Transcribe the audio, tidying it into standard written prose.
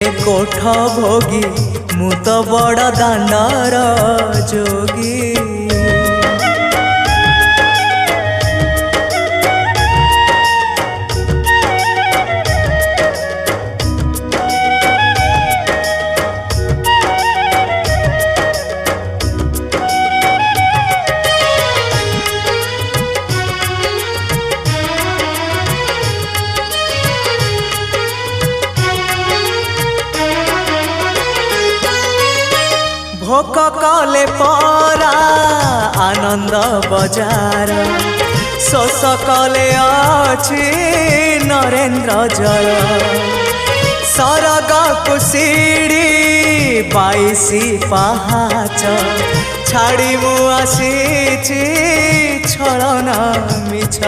कोठ भोगी मु तो बड़ दांडर जोगी। भोक कले परा आनंद बजार शोष कले अछि नरेन्द्र जल। सरग कुशीड़ी 22 पहाच छाड़ी मु आसी छलना मिछ।